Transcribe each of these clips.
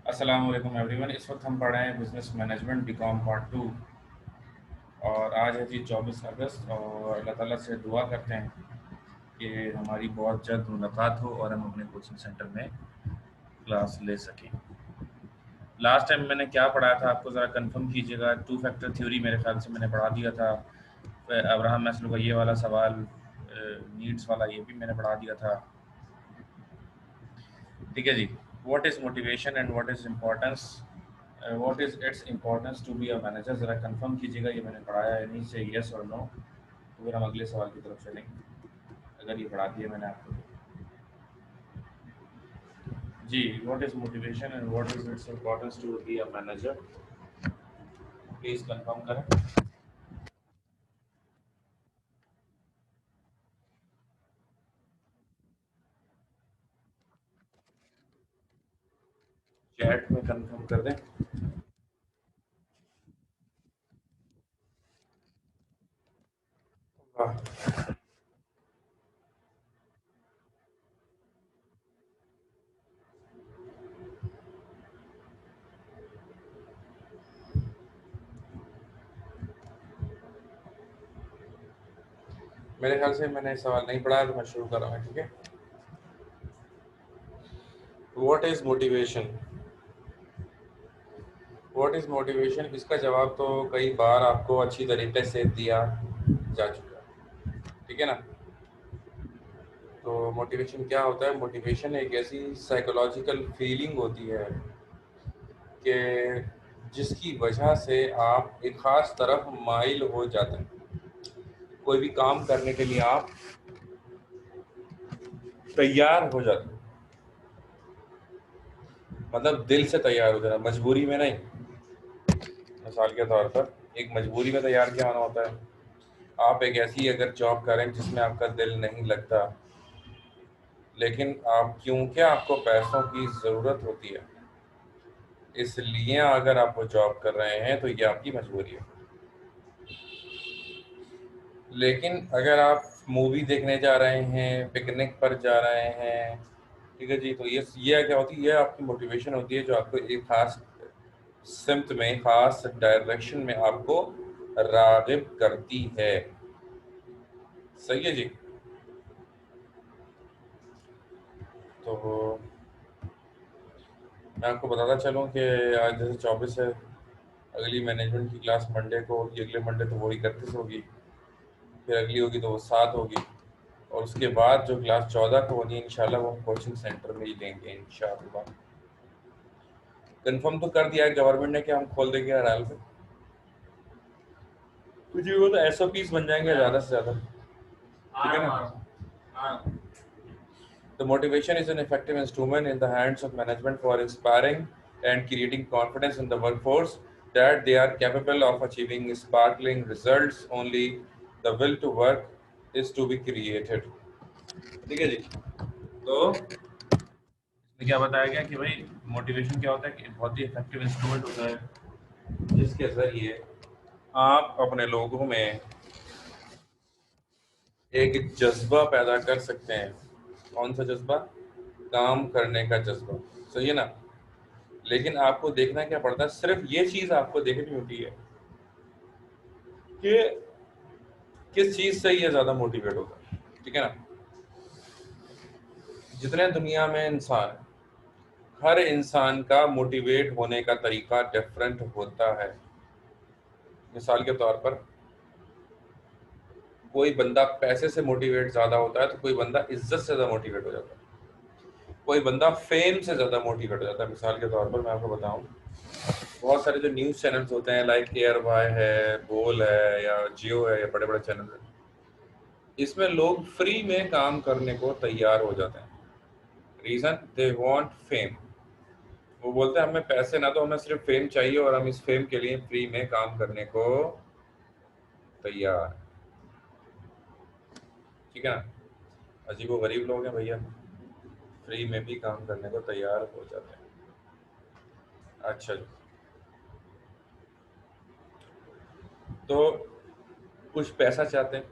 अस्सलाम वालेकुम एवरीवन। इस वक्त हम पढ़ रहे हैं बिजनेस मैनेजमेंट बीकॉम पार्ट 2 और आज है जी 24 अगस्त और अल्लाह ताला से दुआ करते हैं कि हमारी बहुत जल्द मुलाकात हो और हम अपने कोचिंग सेंटर में क्लास ले सकें। लास्ट टाइम मैंने क्या पढ़ाया था आपको ज़रा कंफर्म कीजिएगा। टू फैक्टर थ्योरी मेरे ख्याल से मैंने पढ़ा दिया था। फिर अब्राहम मैस्लो का ये वाला सवाल, नीड्स वाला, ये भी मैंने पढ़ा दिया था। ठीक है जी। What is motivation and what is importance, what is its importance to be a manager, ज़रा कंफर्म कीजिएगा ये मैंने पढ़ाया है नहीं, से येस और नो। तो फिर हम अगले सवाल की तरफ चलेंगे अगर ये पढ़ा दिया मैंने आपको। जी, what is motivation and what is its importance to be a manager, please confirm करें। चैट में कंफर्म कर दें। वाह, मेरे ख्याल से मैंने सवाल नहीं पढ़ा तो मैं शुरू कर रहा हूँ। ठीक है। What is motivation, what is motivation, इसका जवाब तो कई बार आपको अच्छी तरीके से दिया जा चुका है। ठीक है ना। तो मोटिवेशन क्या होता है? मोटिवेशन एक ऐसी साइकोलॉजिकल फीलिंग होती है कि जिसकी वजह से आप एक ख़ास तरफ माइल हो जाते हैं। कोई भी काम करने के लिए आप तैयार हो जाते हैं, मतलब दिल से तैयार हो जाना, मजबूरी में नहीं। मिसाल के तौर पर एक मजबूरी में तैयार क्या होना होता है? आप एक ऐसी अगर जॉब करें जिसमें आपका दिल नहीं लगता, लेकिन आप क्योंकि आपको पैसों की ज़रूरत होती है, इसलिए अगर आप वो जॉब कर रहे हैं तो ये आपकी मजबूरी है। लेकिन अगर आप मूवी देखने जा रहे हैं, पिकनिक पर जा रहे हैं, ठीक है जी, तो ये क्या होती है? ये आपकी मोटिवेशन होती है जो आपको एक खास सिमत में, खास डायरेक्शन में आपको राग़िब करती है। सही है जी। तो मैं आपको बताता चलूँ कि आज जैसे 24 है, अगली मैनेजमेंट की क्लास मंडे को होगी, अगले मंडे तो वो 31 होगी, फिर अगली होगी तो वो 7 होगी, और उसके बाद जो क्लास 14 को होनी है इंशाल्लाह वो हम कोचिंग सेंटर में ही लेंगे इंशाल्लाह। कंफर्म तो कर दिया है गवर्नमेंट ने कि हम खोल देंगे अराल में। तो जी वो तो एसओपीस बन जाएंगे ज़्यादा से ज़्यादा। ठीक है ना। The motivation is an effective instrument in the hands of management for inspiring and creating confidence in the workforce that they are capable of achieving sparkling results. Only the will to work is to be created. ठीक है जी। तो इसमें क्या बताया गया कि भाई motivation क्या होता है कि बहुत ही इफेक्टिव इंस्ट्रूमेंट होता है जिसके जरिए आप अपने लोगों में एक जज्बा पैदा कर सकते हैं। कौन सा जज्बा? काम करने का जज्बा। सही है ना। लेकिन आपको देखना क्या पड़ता है? सिर्फ ये चीज़ आपको देखनी होती है कि किस चीज़ से ये ज़्यादा मोटिवेट होगा। ठीक है ना। जितने दुनिया में इंसान है, हर इंसान का मोटिवेट होने का तरीका डिफरेंट होता है। मिसाल के तौर पर कोई बंदा पैसे से मोटिवेट ज़्यादा होता है, तो कोई बंदा इज्जत से ज़्यादा मोटिवेट हो जाता है, कोई बंदा फेम से ज़्यादा मोटिवेट हो जाता है। मिसाल के तौर पर मैं आपको बताऊं, बहुत सारे जो न्यूज़ चैनल्स होते हैं लाइक एयर वाई है, बोल है, या जियो है, या बड़े बड़े चैनल हैं, इसमें लोग फ्री में काम करने को तैयार हो जाते हैं। Reason, they want fame. वो बोलते हैं हमें पैसे ना, तो हमें सिर्फ फेम चाहिए और हम इस फेम के लिए फ्री में काम करने को तैयार हैं। ठीक है ना। अजीब व गरीब लोग हैं भैया, फ्री में भी काम करने को तैयार हो जाते हैं। अच्छा जी। तो कुछ पैसा चाहते हैं,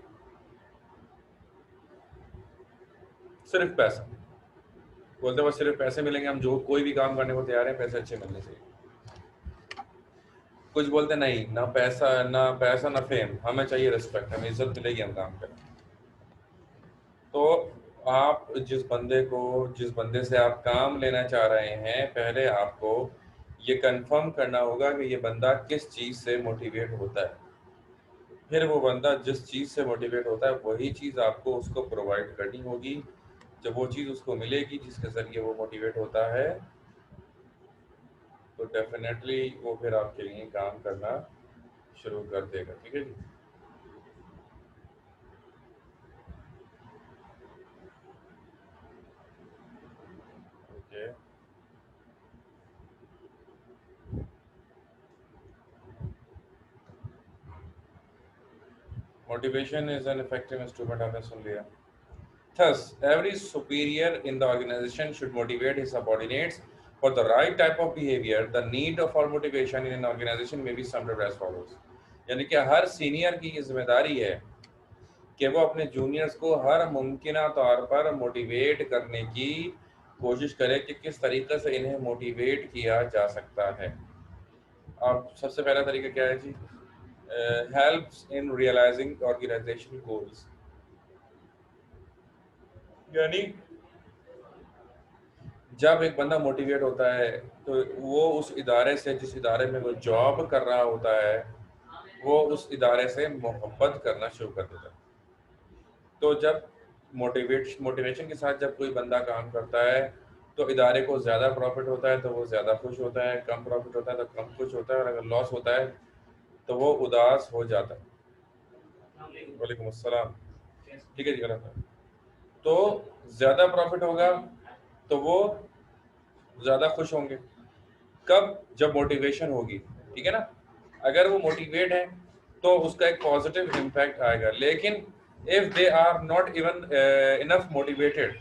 सिर्फ पैसा। बोलते हैं बस सिर्फ पैसे मिलेंगे, हम जो कोई भी काम करने को तैयार हैं, पैसे अच्छे मिलने चाहिए। कुछ बोलते नहीं, ना पैसा ना फेम, हमें चाहिए रिस्पेक्ट, हमें इज्जत मिलेगी हम काम करें। तो आप जिस बंदे से आप काम लेना चाह रहे हैं, पहले आपको ये कंफर्म करना होगा कि ये बंदा किस चीज़ से मोटिवेट होता है। फिर वो बंदा जिस चीज़ से मोटिवेट होता है वही चीज़ आपको उसको प्रोवाइड करनी होगी। जब वो चीज़ उसको मिलेगी जिसके ज़रिए वो मोटिवेट होता है, तो डेफिनेटली वो फिर आपके लिए काम करना शुरू कर देगा। ठीक है जी। Okay. Motivation is an effective instrument, आपने सुन लिया। Thus, every superior in the organization should motivate his subordinates for the right type of behavior. The need for motivation in an organization may be summed up as follows. यानी कि हर senior की ये जिम्मेदारी है कि वो अपने जूनियर्स को हर मुमकिन तौर पर मोटिवेट करने की कोशिश करे कि किस तरीके से इन्हें मोटिवेट किया जा सकता है। अब सबसे पहला तरीका क्या है जी? Helps in realising organisation goals. यानी जब एक बंदा मोटिवेट होता है तो वो उस इदारे से, जिस इदारे में वो जॉब कर रहा होता है, वो उस इदारे से मोहब्बत करना शुरू कर देता है। तो जब मोटिवेशन के साथ जब कोई बंदा काम करता है तो इदारे को ज़्यादा प्रॉफिट होता है तो वो ज़्यादा खुश होता है, कम प्रॉफिट होता है तो कम खुश होता है, और अगर लॉस होता है तो वो उदास हो जाता है। वालेकुम अस्सलाम। ठीक है जी, गलत है। तो ज़्यादा प्रॉफिट होगा तो वो ज़्यादा खुश होंगे। कब? जब मोटिवेशन होगी। ठीक है ना? अगर वो मोटिवेट है तो उसका एक पॉजिटिव इम्पैक्ट आएगा, लेकिन if they are not even enough motivated,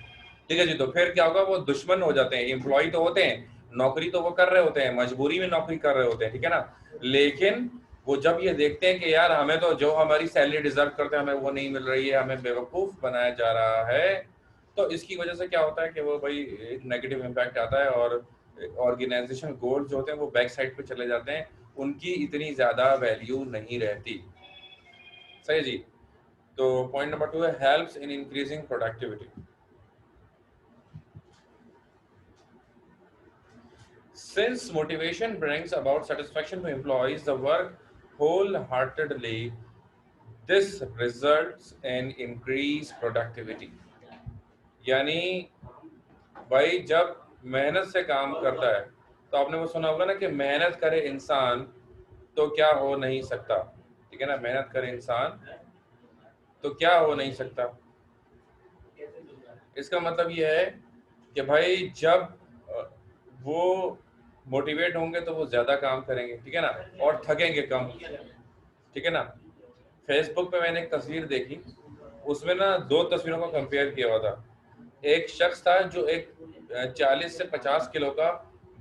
ठीक है जी, तो फिर क्या होगा? वो दुश्मन हो जाते हैं। एम्प्लॉय तो होते हैं, नौकरी तो वो कर रहे होते हैं, मजबूरी में नौकरी कर रहे होते हैं, ठीक है ना, लेकिन वो जब ये देखते हैं कि यार हमें तो जो हमारी सैलरी डिजर्व करते हैं हमें वो नहीं मिल रही है, हमें बेवकूफ़ बनाया जा रहा है, तो इसकी वजह से क्या होता है कि वो भाई एक नेगेटिव इम्पैक्ट आता है, और ऑर्गेनाइजेशन गोल्स जो होते हैं वो बैक साइड पे चले जाते हैं, उनकी इतनी ज़्यादा वैल्यू नहीं रहती। सही जी। तो पॉइंट नंबर 2 है helps in increasing productivity. Since motivation brings about satisfaction to employees, the work wholeheartedly, this results in increased productivity. यानी भाई जब मेहनत से काम करता है, तो आपने वो सुना होगा ना कि मेहनत करे इंसान तो क्या हो नहीं सकता। ठीक है ना, मेहनत करे इंसान तो क्या हो नहीं सकता। इसका मतलब ये है कि भाई जब वो मोटिवेट होंगे तो वो ज़्यादा काम करेंगे, ठीक है ना, और थकेंगे कम। ठीक है ना। फेसबुक पे मैंने एक तस्वीर देखी, उसमें ना दो तस्वीरों को कंपेयर किया हुआ था। एक शख्स था जो एक 40 से 50 किलो का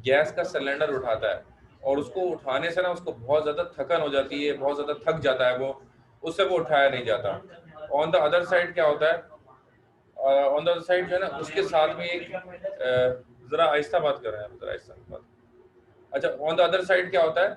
गैस का सिलेंडर उठाता है, और उसको उठाने से ना उसको बहुत ज़्यादा थकन हो जाती है, बहुत ज़्यादा थक जाता है वो, उससे वो उठाया नहीं जाता। ऑन द अदर साइड क्या होता है? ऑन द अदर साइड जो है ना, उसके साथ में एक ज़रा आहिस्ता बात कर रहे हैं, ज़रा आहिस्ता बात। अच्छा, ऑन द अदर साइड क्या होता है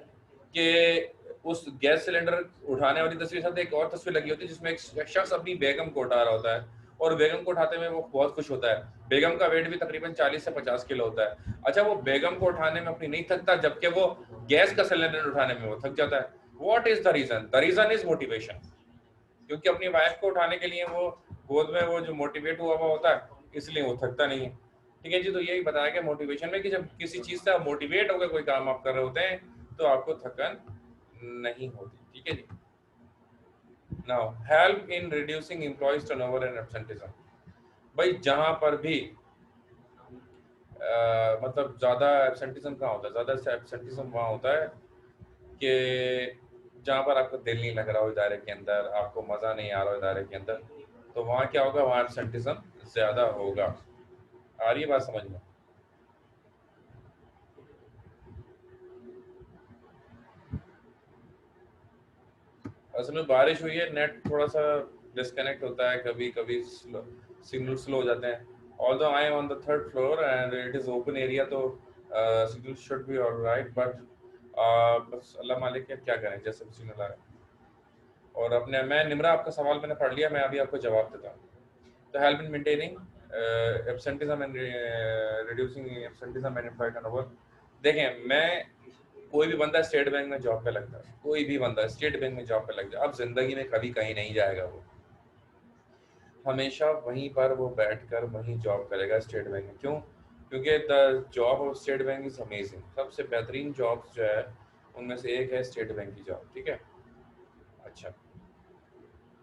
कि उस गैस सिलेंडर उठाने वाली तस्वीर के साथ एक और तस्वीर लगी होती है जिसमें एक शख्स अपनी बेगम को उठा रहा होता है, और बेगम को उठाते में वो बहुत खुश होता है। बेगम का वेट भी तकरीबन 40 से 50 किलो होता है। अच्छा, वो बेगम को उठाने में अपनी नहीं थकता, जबकि वो गैस का सिलेंडर उठाने में वो थक जाता है। What is the reason? The reason is motivation. क्योंकि अपनी वाइफ को उठाने के लिए वो गोद में वो जो मोटिवेट हुआ हुआ होता है, इसलिए वो थकता नहीं है। ठीक है जी। तो यही बताया गया मोटिवेशन में कि जब किसी चीज़ से आप मोटिवेट होकर कोई काम आप कर रहे होते हैं तो आपको थकन नहीं होती। ठीक है जी। Now help in reducing employees turnover and absenteeism. भाई जहाँ पर भी मतलब ज़्यादा एब्सेंटिज्म कहाँ होता है? ज़्यादा एब्सेंटिज्म वहाँ होता है कि जहाँ पर आपको दिल नहीं लग रहा हो इदारे के अंदर, आपको मज़ा नहीं आ रहा हो इदारे के अंदर, तो वहाँ क्या होगा? वहाँ एब्सेंटिज्म ज़्यादा होगा। आ रही है बात समझ में? असल में बारिश हुई है, नेट थोड़ा सा डिस्कनेक्ट होता है, कभी कभी सिग्नल स्लो हो जाते हैं, Although I am on the third floor and it is open area, तो signal should be all right, but बस अल्लाह मालिक है, क्या करें जैसे भी सिग्नल आ रहा है। और अपने मैं निम्रा आपका सवाल मैंने पढ़ लिया, मैं अभी आपको जवाब देता हूँ। तो help in maintaining absenteeism and reducing absenteeism and employ turnover. देखें, मैं कोई भी बंदा स्टेट बैंक में जॉब पे लगता है, कोई भी बंदा स्टेट बैंक में जॉब पे लग जाए, अब जिंदगी में कभी कहीं नहीं जाएगा, वो हमेशा वहीं पर वो बैठकर वहीं जॉब करेगा स्टेट बैंक में। क्यों? क्योंकि the job of state bank is amazing. सबसे बेहतरीन जॉब जो है उनमें से एक है स्टेट बैंक की जॉब, ठीक है। अच्छा,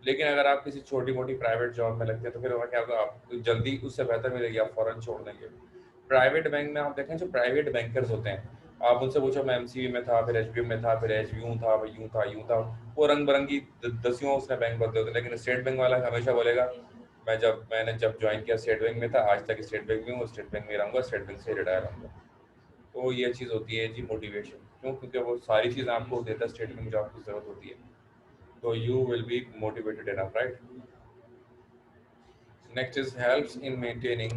लेकिन अगर आप किसी छोटी मोटी प्राइवेट जॉब में लगते हैं तो फिर वहाँ क्या होगा, आपको जल्दी उससे बेहतर मिलेगी, आप फौरन छोड़ देंगे। प्राइवेट बैंक में आप देखें, जो प्राइवेट बैंकर्स होते हैं, आप उनसे पूछो मैं एमसीबी में था, फिर एचबीएम में था, फिर एच यूं था, फिर यूं था, यूं था, वो रंग बिरंगी दसियों उसने बैंक बदले होते हैं, लेकिन स्टेट बैंक वाला हमेशा बोलेगा मैंने जब ज्वाइन किया स्टेट बैंक में था, आज तक स्टेट बैंक में हूँ, स्टेट बैंक में रहूँगा, स्टेट बैंक से रिटायर होऊंगा। तो ये चीज़ होती है जी मोटिवेशन। क्यों? क्योंकि वो सारी चीज़ आपको देता है, स्टेट बैंक जॉब की ज़रूरत होती है, तो you will be motivated enough, right. Next is helps in maintaining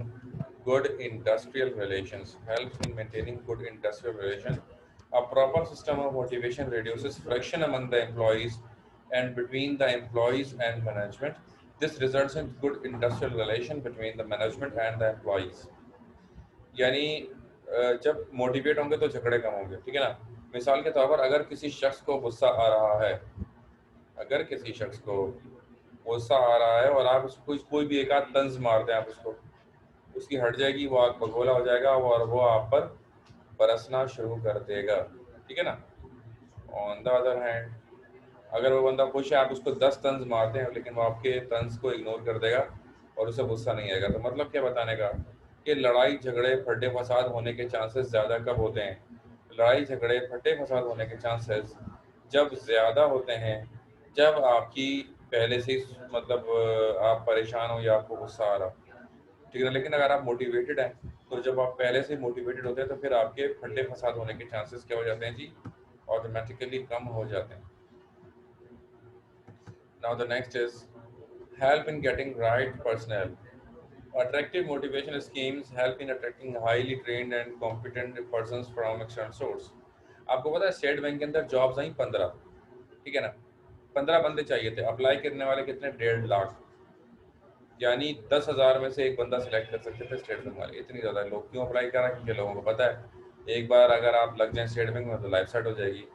good industrial relations. Helps in maintaining good industrial relations. A proper system of motivation reduces friction among the employees and between the employees and management. This results in good industrial relation between the management and the employees. यानी जब motivate होंगे तो झगड़े कम होंगे, ठीक है ना। मिसाल के तौर पर अगर किसी शख्स को गुस्सा आ रहा है, अगर किसी शख्स को गुस्सा आ रहा है और आप उसको कोई भी एक आध तंज मार दें, आप उसको, उसकी हट जाएगी, वो आग बगोला हो जाएगा और वो आप पर बरसना शुरू कर देगा, ठीक है ना। ऑन द अदर हैंड, अगर वो बंदा खुश है, आप उसको 10 तंज मारते हैं लेकिन वो आपके तंज को इग्नोर कर देगा और उसे गुस्सा नहीं आएगा। तो मतलब क्या बताने का कि लड़ाई झगड़े फड्डे फसाद होने के चांसेस ज़्यादा कब होते हैं? लड़ाई झगड़े फड्डे फसाद होने के चांसेस जब ज़्यादा होते हैं, जब आपकी पहले से ही मतलब आप परेशान हो या आपको गुस्सा आ रहा हो, ठीक है। लेकिन अगर आप मोटिवेटेड हैं, तो जब आप पहले से मोटिवेटेड होते हैं तो फिर आपके फंडे फसाद होने के चांसेस क्या हो जाते हैं जी, ऑटोमेटिकली कम हो जाते हैं। Now the next is help in getting right personal. Attractive motivation schemes help in attracting highly trained and competent persons from external source. आपको पता है स्टेट बैंक के अंदर जॉब्स आई 15, ठीक है ना। 15 बंदे चाहिए थे, अप्लाई करने वाले कितने? 1.5 लाख। यानी 10,000 में से एक बंदा सिलेक्ट कर सकते थे स्टेट बैंक वाले। इतनी ज़्यादा लोग क्यों अप्लाई करा? क्योंकि लोगों को पता है एक बार अगर आप लग जाएं स्टेट बैंक में तो लाइफ सेट हो जाएगी।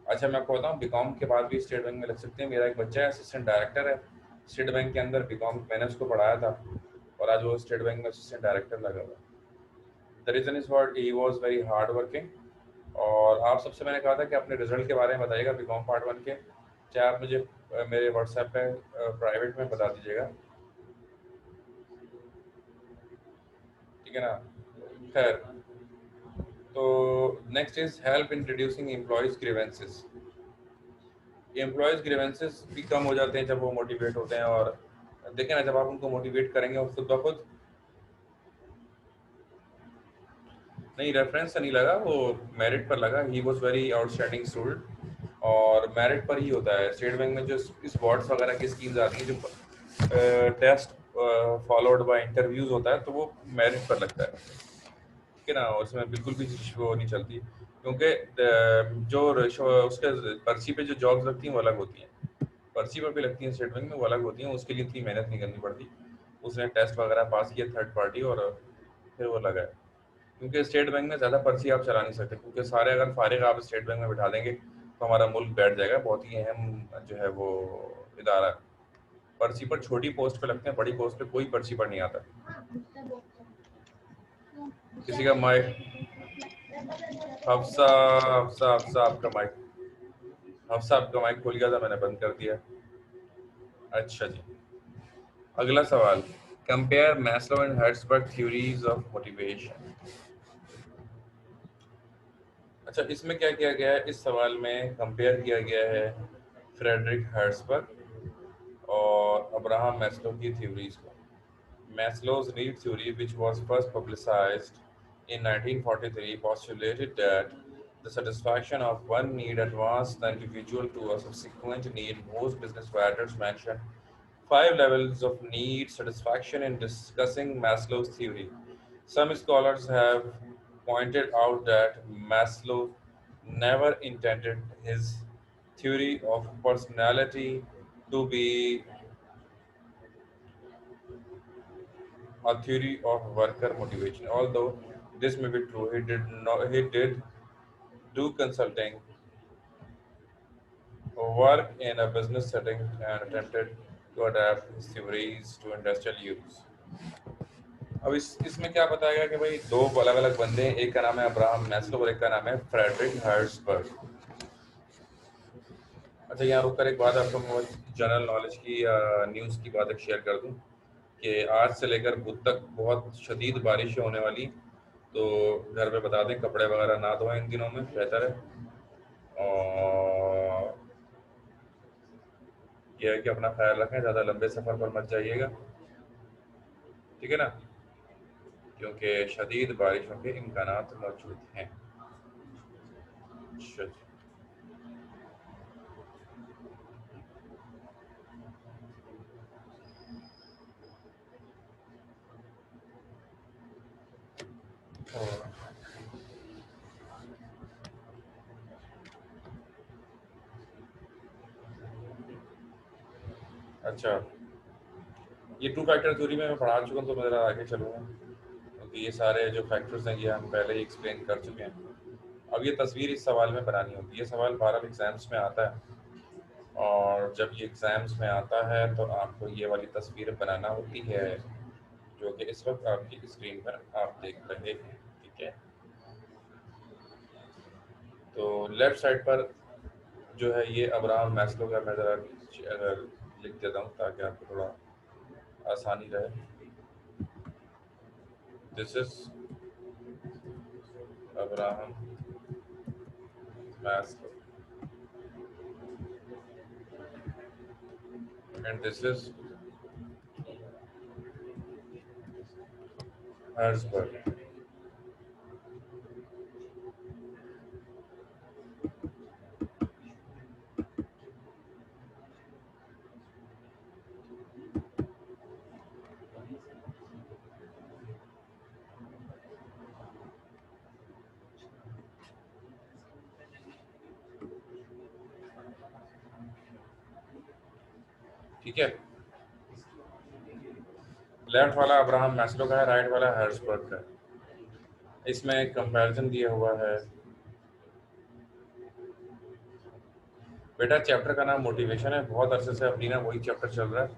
अच्छा, मैं आपको बताऊँ, बीकॉम के बाद भी स्टेट बैंक में लग सकते हैं। मेरा एक बच्चा है, असिस्टेंट डायरेक्टर है स्टेट बैंक के अंदर, बीकॉम मैंने उसको पढ़ाया था और आज वो स्टेट बैंक में असिस्टेंट डायरेक्टर लगा हुआ है। The reason is what he was very hard working. और आप सबसे मैंने कहा था कि अपने रिजल्ट के बारे में बताइएगा बीकॉम पार्ट 1 के, चाहे आप मुझे मेरे व्हाट्सएप पे प्राइवेट में बता दीजिएगा, ठीक है ना। खैर, तो next is help in reducing employees grievances. Employees grievances भी कम हो जाते हैं जब वो मोटिवेट होते हैं। और देखें ना, जब आप उनको मोटिवेट करेंगे वो खुद ब खुद, नहीं रेफरेंस से नहीं लगा, वो मेरिट पर लगा। He was very outstanding student और मेरिट पर ही होता है स्टेट बैंक में। जो इस बोर्ड्स वगैरह की स्कीम्स आती हैं, जो टेस्ट फॉलोड बाय इंटरव्यूज होता है, तो वो मेरिट पर लगता है, ठीक है ना। और उसमें बिल्कुल भी वो नहीं चलती, क्योंकि जो उसके पर्ची पे जो जॉब्स लगती हैं वो अलग होती हैं, पर्ची पर भी लगती हैं स्टेट बैंक में, वो अलग होती हैं। उसके लिए इतनी मेहनत नहीं करनी पड़ती। उसने टेस्ट वगैरह पास किया थर्ड पार्टी और फिर वो लगा है। क्योंकि स्टेट बैंक में ज़्यादा पर्ची आप चला नहीं सकते, क्योंकि सारे अगर फारिग आप स्टेट बैंक में बिठा देंगे तो हमारा मुल्क बैठ जाएगा। बहुत ही अहम जो है वो इदारा है। पर्ची पर छोटी पोस्ट पे लगते हैं, बड़ी पोस्ट पे कोई पर्ची पर नहीं आता। किसी का माइक, हफ्सा हफ्सा हफ्सा आपका माइक, हफ्सा आपका माइक खुल गया था, मैंने बंद कर दिया। अच्छा जी, अगला सवाल, compare Maslow and Herzberg theories of motivation. अच्छा, इसमें क्या किया गया है? इस सवाल में कंपेयर किया गया है फ्रेडरिक हर्ट्जबर्ग और अब्राहम मैस्लो की थ्योरीज को। Maslow's need theory, which was first publicized in 1943, postulated that the satisfaction of one need advanced the individual to a subsequent need. Most business writers mention 5 levels of need satisfaction in discussing Maslow's theory. Some scholars have pointed out that Maslow never intended his theory of personality to be a theory of worker motivation. Although this may be true, he did do consulting work in a business setting and attempted to adapt his theories to industrial use. अब इसमें क्या बताया गया कि भाई दो अलग अलग बंदे हैं, एक का नाम है अब्राहम मैस्लो और एक का नाम है फ्रेडरिक हर्ट्सबर्ग। अच्छा, यहाँ रुक कर एक बात आपको मैं जनरल नॉलेज की न्यूज़ की बात एक शेयर कर दूं कि आज से लेकर बुध तक बहुत शदीद बारिश होने वाली, तो घर पे बता दें कपड़े वगैरह ना धोएं इन दिनों में, बेहतर है। और यह है कि अपना ख्याल रखें, ज़्यादा लंबे सफ़र पर मत जाइएगा, ठीक है ना, क्योंकि शदीद बारिशों के इम्कानात मौजूद हैं। अच्छा, अच्छा, ये टू फैक्टर थ्योरी में मैं पढ़ा चुका हूँ, तो मैं ज़रा आगे चलूँगा क्योंकि ये सारे जो फैक्टर्स हैं ये हम पहले ही एक्सप्लेन कर चुके हैं। अब ये तस्वीर इस सवाल में बनानी होती है, ये सवाल 12 एग्जाम्स में आता है, और जब ये एग्जाम्स में आता है तो आपको ये वाली तस्वीर बनाना होती है जो कि इस वक्त आपकी स्क्रीन पर आप देख रहे हैं, ठीक है। तो लेफ्ट साइड पर जो है ये अब्राहम मैस्लो का, मैं ज़रा अगर लिख देता हूँ ताकि आपको थोड़ा आसानी रहे। This is Abraham Maslow and this is Herzberg. ठीक है, लेफ्ट वाला अब्राहम मैस्लो का है, राइट वाला हर्ट्सबर्ग का है। इसमें एक कंपैरिजन दिया हुआ है। बेटा चैप्टर का नाम मोटिवेशन है, बहुत अरसे से अपनी ना वही चैप्टर चल रहा है,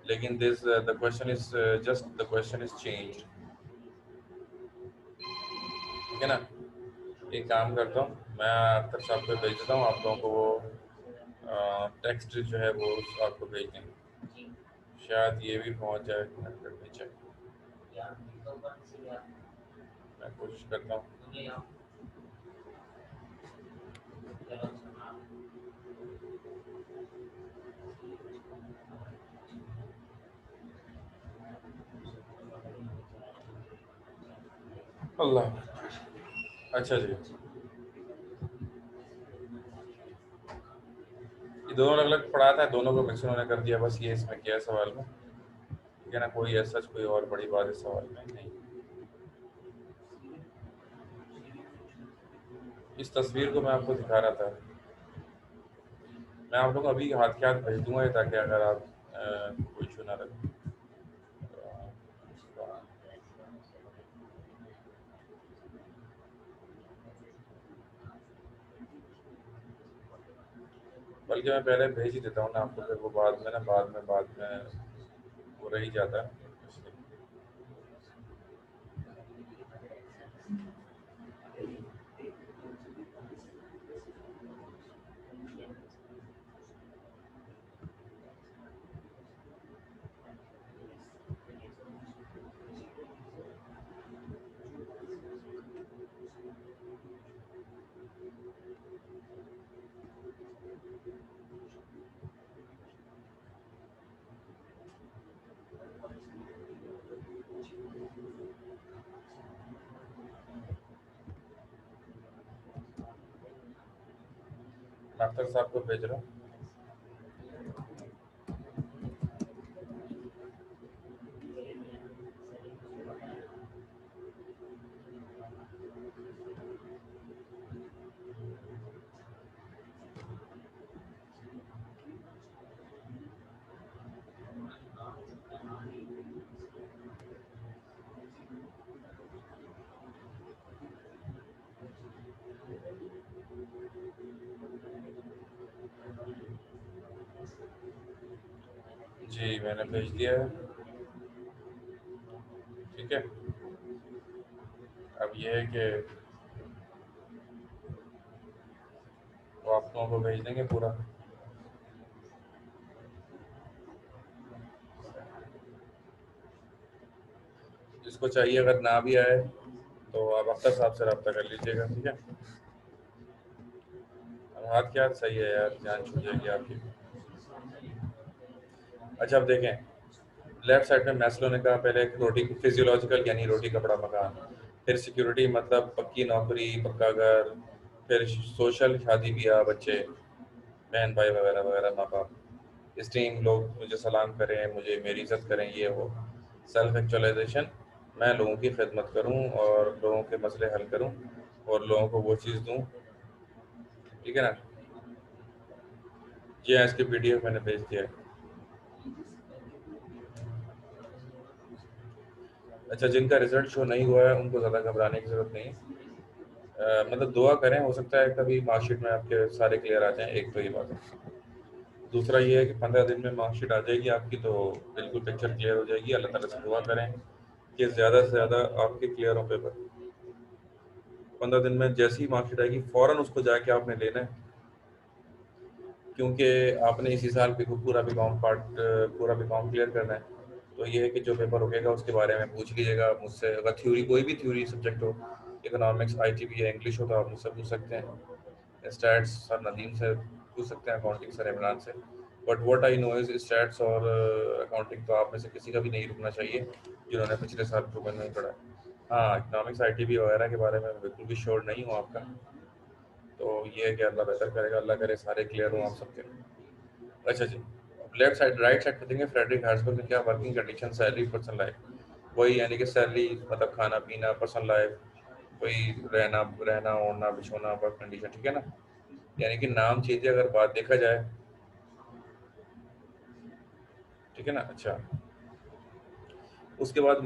लेकिन this the question is just the question is change, ठीक है ना। एक काम करता हूँ मैं अख्तर साहब को भेज देता हूँ, आप लोगों को वो टेक्स्ट जो है वो आपको भेज देंगे, शायद ये भी पहुँच जाए। एक मिनट कर नीचे मैं कोशिश करता हूँ। अल्लाह, अच्छा जी, ये दोनों अलग अलग पढ़ा था, दोनों को मिक्स उन्होंने कर दिया, बस ये इसमें किया है सवाल में, ठीक है ना। कोई ऐसा कोई और बड़ी बात इस सवाल में नहीं। इस तस्वीर को मैं आपको दिखा रहा था, मैं आप लोग को अभी हाथ के हाथ भेज दूंगा ताकि अगर आप कोई इशू ना रहे। बल्कि मैं पहले भेज ही देता हूँ ना आपको, फिर वो बाद में वो रह ही जाता है इसलिए। मैं अख्तर साहब को भेज रहा हूँ। जी मैंने भेज दिया है। ठीक है, अब ये है कि वो आप लोगों को भेज देंगे पूरा। जिसको चाहिए, अगर ना भी आए तो आप अख्तर साहब से रब्ता कर लीजिएगा। ठीक है, अब हाथ क्या सही है यार, जान छूट जाएगी आपकी। अच्छा अब देखें, लेफ्ट साइड में मैस्लो ने कहा पहले रोटी फिजियोलॉजिकल यानी रोटी कपड़ा मकान, फिर सिक्योरिटी मतलब पक्की नौकरी पक्का घर, फिर सोशल शादी ब्याह बच्चे बहन भाई वगैरह वगैरह माँ बाप, स्टीम लोग मुझे सलाम करें, मुझे मेरी इज्जत करें, ये वो। सेल्फ एक्चुअलाइजेशन, मैं लोगों की खिदमत करूं और लोगों के मसले हल करूं और लोगों को वो चीज़ दूं। ठीक है ना? जी हाँ, इसकी पीडीएफ मैंने भेज दिया है। अच्छा, जिनका रिजल्ट शो नहीं हुआ है उनको ज़्यादा घबराने की ज़रूरत नहीं है। मतलब दुआ करें, हो सकता है कभी मार्कशीट में आपके सारे क्लियर आ जाएं, एक तो ये बात है। दूसरा ये है कि 15 दिन में मार्कशीट आ जाएगी आपकी, तो बिल्कुल पिक्चर क्लियर हो जाएगी। अल्लाह ताला से दुआ करें कि ज़्यादा से ज़्यादा आपके क्लियर हो पेपर। 15 दिन में जैसी ही मार्कशीट आएगी फ़ौरन उसको जाके आपने लेना है, क्योंकि आपने इसी साल भी पूरा भी कॉम क्लियर करना है। तो ये है कि जो पेपर रुकेगा उसके बारे में पूछ लीजिएगा मुझसे। अगर थ्योरी, कोई भी थ्योरी सब्जेक्ट हो, इकोनॉमिक्स आईटीबी या इंग्लिश हो, तो आप मुझसे पूछ सकते हैं। स्टैट्स सर नदीम से पूछ सकते हैं, अकाउंटिंग सर इमरान से। But what I know is stats और अकाउंटिंग तो आप में से किसी का भी नहीं रुकना चाहिए जिन्होंने पिछले साल प्रूवन नहीं पढ़ा है। हाँ, इकोनॉमिक्स आईटीबी वगैरह के बारे में बिल्कुल भी श्योर नहीं हूँ आपका। तो ये है कि अल्लाह बेहतर करेगा, अल्लाह करे सारे क्लियर हो आप सबके। अच्छा जी, लेफ्ट साइड राइट साइड पे देखेंगे फ्रेडरिक हार्ट्सबर्ग ने क्या working condition, salary, personal life. वही यानी कि सैलरी मतलब खाना पीना, पर्सनल लाइफ वही, रहना रहना ओढ़ना बिछोना, वर्क कंडीशन। ठीक है ना? यानी कि नाम चीज़ें अगर बात देखा जाए। ठीक है ना? अच्छा, उसके बाद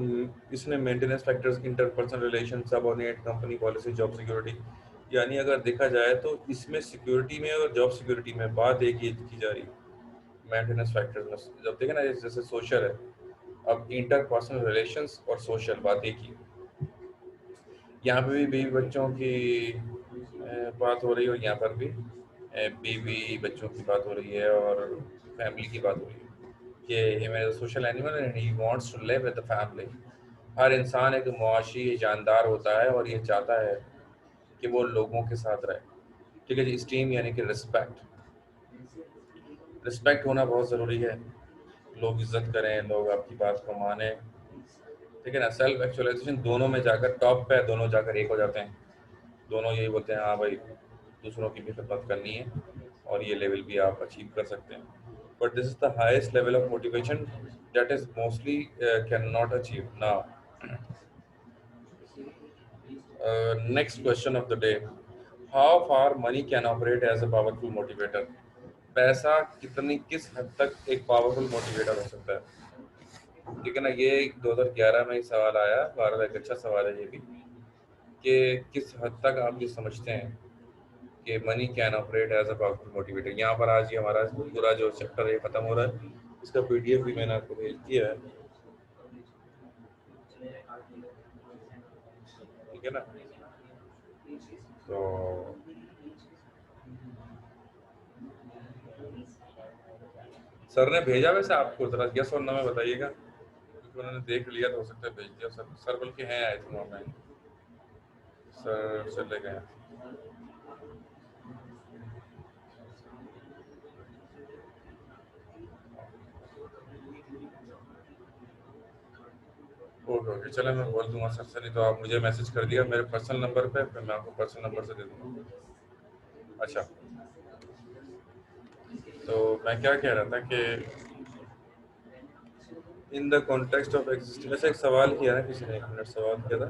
इसने maintenance factors, interpersonal relation, subordinate, company policy, job security. यानी अगर देखा जाए तो इसमें सिक्योरिटी में और जॉब सिक्योरिटी में बात एक ही की जा रही है। मेंटेनेंस फैक्टर्स में जब देखें ना, जैसे सोशल है, अब इंटरपर्सनल रिलेशंस और सोशल बात एक ही। यहाँ पे भी बीवी बच्चों की बात हो रही है, और यहाँ पर भी बीवी बच्चों की बात हो रही है और फैमिली की बात हो रही है कि he is social animal and he wants to live with the family. हर इंसान एक मुआशी जानदार होता है और ये चाहता है कि वो लोगों के साथ रहे। ठीक है जी, स्टीम यानी कि रिस्पेक्ट। रिस्पेक्ट होना बहुत ज़रूरी है, लोग इज्जत करें, लोग आपकी बात को माने। ठीक है ना? सेल्फ एक्चुअलाइजेशन, दोनों में जाकर टॉप पे दोनों जाकर एक हो जाते हैं। दोनों यही बोलते हैं हाँ भाई, दूसरों की भी खिदमत करनी है और ये लेवल भी आप अचीव कर सकते हैं। But this is the highest level of motivation that is mostly can not achieve now. Next question of the day, how far money can operate as a powerful motivator. पैसा किस हद तक एक पावरफुल मोटिवेटर हो सकता है। ठीक है ना? ये 2011 में ही सवाल आया, भारत एक अच्छा सवाल है ये भी, कि किस हद तक आप ये समझते हैं कि money can operate as a powerful motivator. यहाँ पर आज ही हमारा पूरा जो चैप्टर है खत्म हो रहा है, इसका पीडीएफ भी मैंने आपको भेज दिया है। ठीक है ना? तो सर ने भेजा वैसे आपको, जरा यस और नो में बताइएगा, क्योंकि उन्होंने देख लिया तो हो सकता है भेज दिया। सर बल्कि हैं आए थे ऑनलाइन, सर चले गए। ओके ओके, चले मैं बोल दूंगा सर से, नहीं तो आप मुझे मैसेज कर दिया मेरे पर्सनल नंबर पे, फिर मैं आपको पर्सनल नंबर से दे दूंगा। अच्छा, तो मैं क्या कह रहा था कि in the context of existing, वैसे एक सवाल किया ना किसी ने, 1 मिनट सवाल किया था,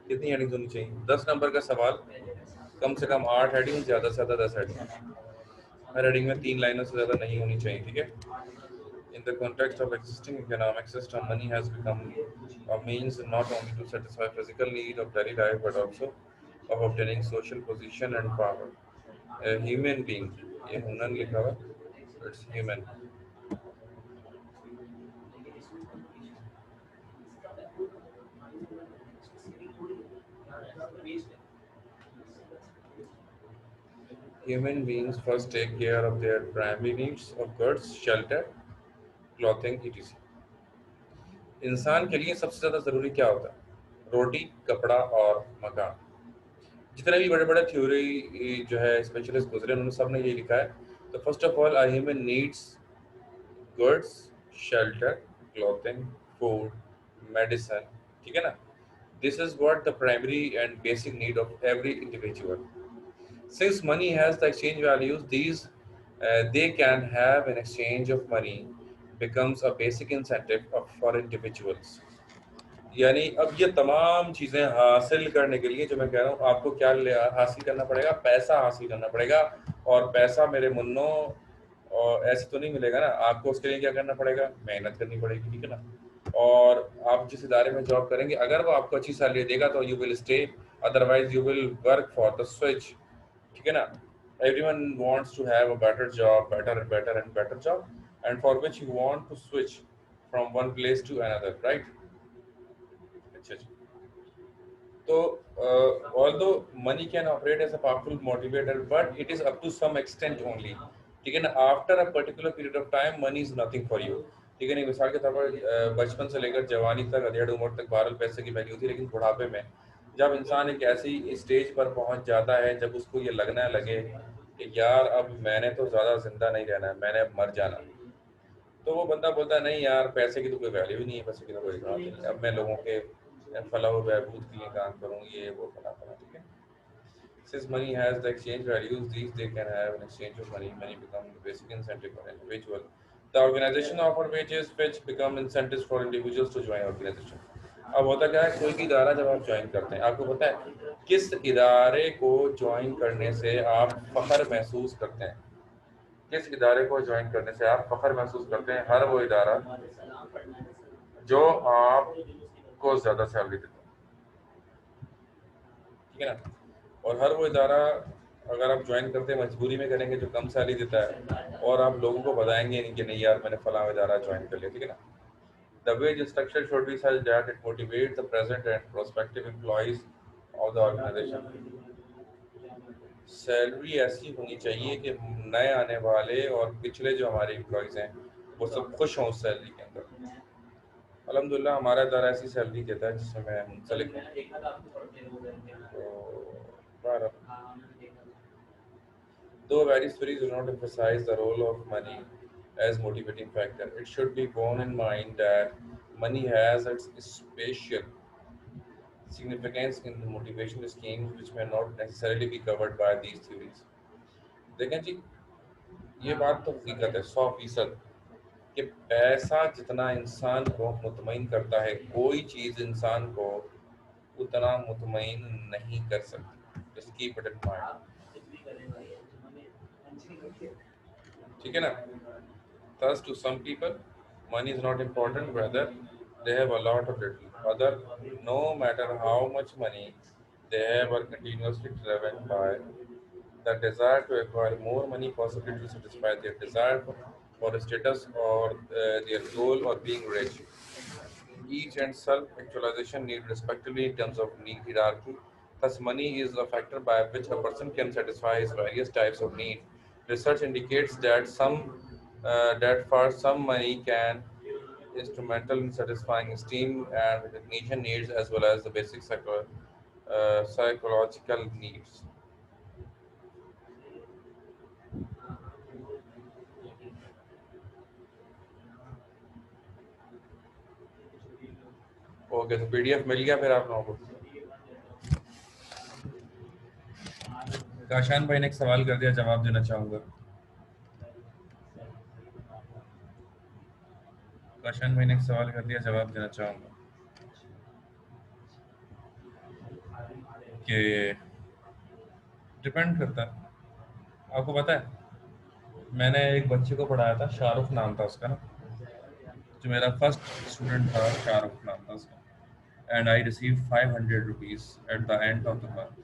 कितनी हेडिंग्स होनी चाहिए? 10 नंबर का सवाल, कम से कम 8 हेडिंग, ज़्यादा से ज़्यादा 10 हेडिंग। हर हेडिंग में 3 लाइनों से ज़्यादा नहीं होनी चाहिए। ठीक है? In the context of existing economic system, money has become a means not only to satisfy physical need of daily life, but also of obtaining social position and power. A human being, ये human लिखा हुआ, it's human. Human beings first take care of their primary needs of goods, shelter, clothing, etc. इंसान के लिए सबसे ज़्यादा ज़रूरी क्या होता है? रोटी, कपड़ा और मकान। जितने भी बड़े बड़े थ्योरी जो है स्पेशलिस्ट गुजरे उन्होंने सब ने ये लिखा है। तो first of all, human needs goods, shelter, clothing, food, medicine. ठीक है ना? This is what the primary and basic need of every individual. Since money has the exchange values, these they can have an exchange of money becomes a basic incentive for individuals. यानी अब ये तमाम चीज़ें हासिल करने के लिए जो मैं कह रहा हूँ आपको क्या हासिल करना पड़ेगा, पैसा हासिल करना पड़ेगा। और पैसा मेरे मुन्नो और ऐसे तो नहीं मिलेगा ना, आपको उसके लिए क्या करना पड़ेगा, मेहनत करनी पड़ेगी। ठीक है ना? और आप जिस इदारे में जॉब करेंगे अगर वो आपको अच्छी सैलरी देगा तो you will stay, otherwise you will work for the switch. ठीक है ना? Everyone wants to have a better job, better and better and better job, and for which you want to switch from one place to another, right? अच्छा जी। तो although money can operate as a powerful motivator, but it is up to some extent only। ठीक है ना? After a particular period of time, money is nothing for you। ठीक है ना? मिसाल के तौर पर बचपन से लेकर जवानी तक, अधेड़ उम्र तक बहरहाल पैसे की वैल्यू थी, लेकिन बुढ़ापे में जब इंसान एक ऐसी स्टेज पर पहुंच जाता है जब उसको ये लगने लगे कि यार अब मैंने तो ज़्यादा जिंदा नहीं रहना है, मैंने अब मर जाना, तो वो बंदा बोलता है नहीं यार पैसे की तो कोई वैल्यू ही नहीं है, पैसे की तो कोई बात नहीं है, अब मैं लोगों के फलाह व बहबूद के लिए काम करूँ, ये वो फला फला। ठीक है? Since money has the exchange values, these they can have an exchange of money. Money become the basic incentive for an individual. The organization offer wages which become incentives for individuals to join organization. अब होता क्या है, कोई भी इदारा जब आप join करते हैं आपको पता है किस इदारे को ज्वाइन करने से आप फख्र महसूस करते हैं। किस इदारे को ज्वाइन करने से आप फख्र महसूस करते हैं? हर वो इदारा जो आपको ज़्यादा सैलरी देता है। ठीक है ना? और हर वो इदारा अगर आप ज्वाइन करते हैं मजबूरी में करेंगे जो कम सैलरी देता है, और आप लोगों को बताएंगे नहीं कि नहीं यार मैंने फलां इदारा ज्वाइन कर लिया। ठीक है ना? The wage structure should be such that it motivate the present and prospective employees of the organisation. Salary ऐसी होनी चाहिए कि नए आने वाले और पिछले जो हमारे एम्प्लॉयज़ हैं वो सब खुश हों उस सैलरी के अंदर। अल्हम्दुलिल्लाह हमारा इदारा ऐसी सैलरी देता है जिससे मैं मुंसलिक हूँ। तो बहरहाल, though various theories do not emphasize the role of money as motivating factor, it should be borne in mind that money has its special significance in the motivation schemes which may not necessarily be covered by these theories। देखें जी, ये बात तो हकीकत है 100% कि पैसा जितना इंसान को मुतमईन करता है कोई चीज़ इंसान को उतना मुतमईन नहीं कर सकती। Just keep it in mind। ठीक है ना? Thus, to some people, money is not important whether they have a lot or little. Other, no matter how much money they have, are continuously driven by the desire to acquire more money, possibly to satisfy their desire for status or their goal or being rich. Each and self-actualization need respectively in terms of need hierarchy. Thus, money is a factor by which a person can satisfy his various types of need. Research indicates that that for some money can instrumental in satisfying esteem and recognition needs as well as the basic psychological needs. Okay, तो PDF मिल गया फिर आप लोगों को? काशान भाई ने एक सवाल कर दिया, जवाब देना चाहूँगा। काशान भाई ने एक सवाल कर दिया, जवाब देना चाहूँगा कि डिपेंड करता है। आपको पता है मैंने एक बच्चे को पढ़ाया था, शाहरुख नाम था उसका ना, जो मेरा फर्स्ट स्टूडेंट था, शाहरुख नाम था उसका। And I receive 500 rupees at the end of the month.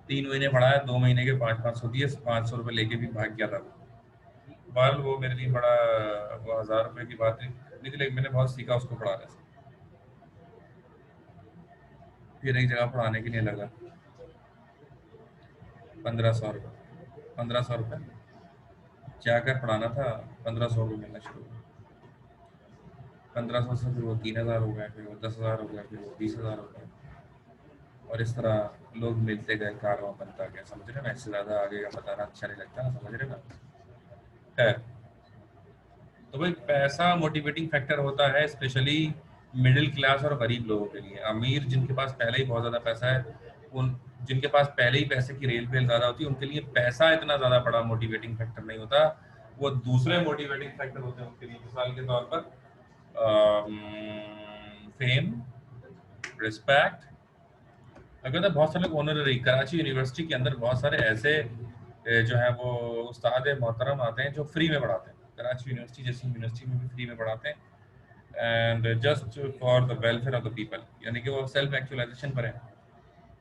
3 महीने पढ़ाया, 2 महीने के 500 दिए, 500 रुपये लेके भी भाग गया था। बाल वो मेरे लिए बड़ा, वो 1000 रुपये की बात नहीं थी, लेकिन मैंने बहुत सीखा उसको पढ़ाने से। फिर एक जगह पढ़ाने के लिए लगा, 1500 रुपये 1500 रुपये जाकर पढ़ाना था, 1500 रुपये मिलना शुरू हुआ। 1500 से फिर वो 3000 हो गया, फिर वो 10,000 हो गया, फिर वो 20,000 हो गया, और इस तरह लोग मिलते गए, कारवां बनता गया। समझ रहे ना? इससे ज़्यादा आगे का बताना अच्छा नहीं लगता ना, समझ रहे ना? है तो भाई पैसा मोटिवेटिंग फैक्टर होता है, स्पेशली मिडिल क्लास और गरीब लोगों के लिए। अमीर जिनके पास पहले ही बहुत ज़्यादा पैसा है, उन जिनके पास पहले ही पैसे की रेल पेल ज़्यादा होती है, उनके लिए पैसा इतना ज़्यादा बड़ा मोटिवेटिंग फैक्टर नहीं होता। वो दूसरे मोटिवेटिंग फैक्टर होते हैं उनके लिए। मिसाल के तौर पर फेम, रिस्पेक्ट। अगर तो बहुत सारे लोग ऑनररी, कराची यूनिवर्सिटी के अंदर बहुत सारे ऐसे जो है वो उस्ताद मोहतरम आते हैं जो फ्री में पढ़ाते हैं। कराची यूनिवर्सिटी जैसी यूनिवर्सिटी में भी फ्री में पढ़ाते हैं, and just for the welfare of the people, यानी कि वो सेल्फ एक्चुअलाइजेशन पर है।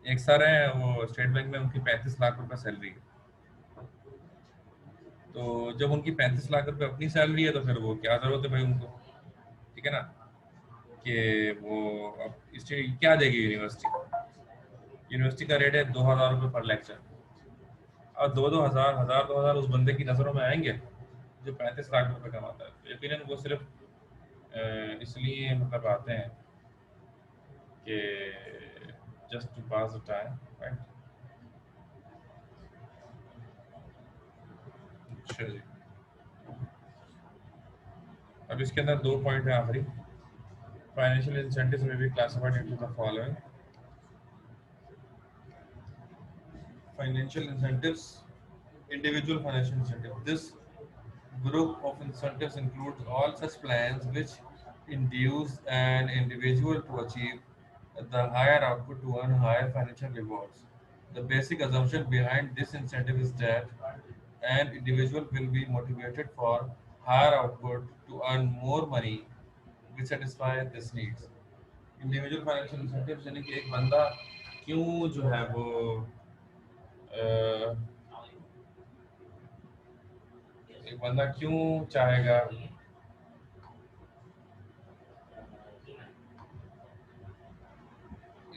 एक सर हैं, वो स्टेट बैंक में उनकी 35 लाख रुपए सैलरी है। तो जब उनकी 35 लाख रुपए अपनी सैलरी है, तो फिर वो क्या जरूरत है भाई उनको, ठीक है ना, कि वो अब इससे क्या देगी यूनिवर्सिटी। यूनिवर्सिटी का रेट है 2,000 रुपये पर लेक्चर। और 2-2 हज़ार, 1,000-2,000 उस बंदे की नज़रों में आएंगे जो 35 लाख रुपए कमाता है। तो यकीनन वो सिर्फ इसलिए मतलब आते हैं कि just to pass the time, right? अच्छा जी, अब इसके अंदर 2 पॉइंट है आखिरी। फाइनेंशियल इंसेंटिव्स में भी classified into the following. Financial incentives, individual financial incentive. This group of incentives includes all such plans which induce an individual to achieve the higher output to earn higher financial rewards. The basic assumption behind this incentive is that an individual will be motivated for higher output to earn more money which satisfy his needs. Individual financial incentives यानी कि एक बंदा क्यों जो है वो एक बंदा क्यों चाहेगा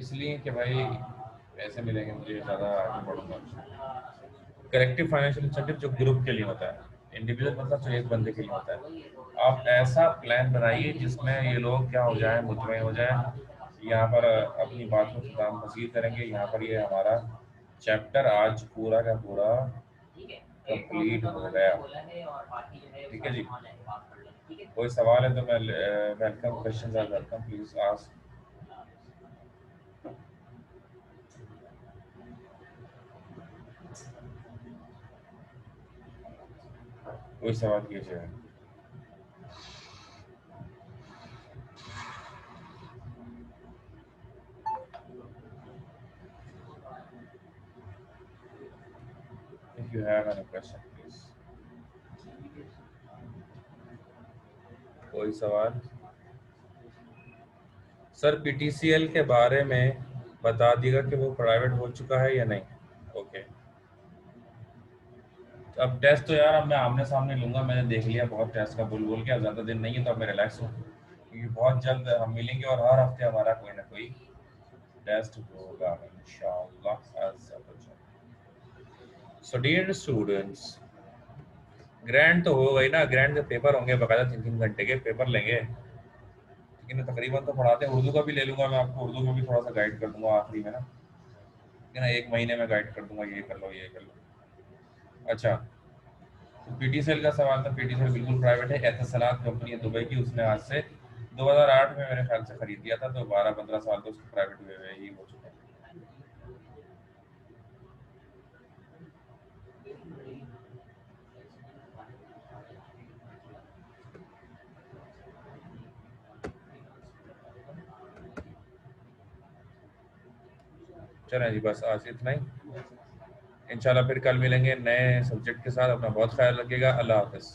इसलिए कि भाई पैसे मिलेंगे मुझे, ज़्यादा आगे बढ़ूंगा। करेक्टिव फाइनेंशियल इंसेंटिव जो ग्रुप के लिए होता है, इंडिविजुअल मतलब जो एक बंदे के लिए होता है। आप ऐसा प्लान बनाइए जिसमें ये लोग क्या हो जाए, मुतमईन हो जाए। यहाँ पर अपनी बात को खुदाम मजीद करेंगे। यहाँ पर ये हमारा चैप्टर आज पूरा का पूरा कंप्लीट हो गया, ठीक है जी। कोई सवाल है तो मैं welcome, questions are welcome, please ask. कोई सवाल कीजिए। If you have any question, please. कोई सवाल? सर पीटीसीएल के बारे में बता दिएगा कि वो प्राइवेट हो चुका है या नहीं। ओके। अब टेस्ट तो यार अब मैं आमने सामने लूंगा, मैंने देख लिया बहुत टेस्ट का बोल बोल के। अब ज़्यादा दिन नहीं है तो अब मैं रिलैक्स हूँ, क्योंकि बहुत जल्द हम मिलेंगे और हर हफ्ते हमारा कोई ना कोई टेस्ट होगा इंशाअल्लाह। सो डियर स्टूडेंट्स, ग्रैंड तो हो गई ना, ग्रैंड के पेपर होंगे बकायदा, 3-3 घंटे के पेपर लेंगे, लेकिन तकरीबन तो पढ़ाते हैं। उर्दू का भी ले लूंगा मैं, आपको उर्दू में भी थोड़ा सा गाइड कर दूंगा आखिरी में ना, ठीक है ना। 1 महीने में गाइड कर दूंगा, ये कर लो ये कर लो। अच्छा, तो पीटीसीएल का सवाल था। पीटीसीएल बिल्कुल प्राइवेट है, एतिसलात कंपनी है दुबई की। उसने आज से 2008 में मेरे ख्याल से खरीद दिया था, तो 12-15 साल तो उसको प्राइवेट हुए ही हो चुके हैं। चलें जी, बस आज इतना ही। इंशाल्लाह फिर कल मिलेंगे नए सब्जेक्ट के साथ। अपना बहुत ख्याल रखिएगा। अल्लाह हाफ़िज़।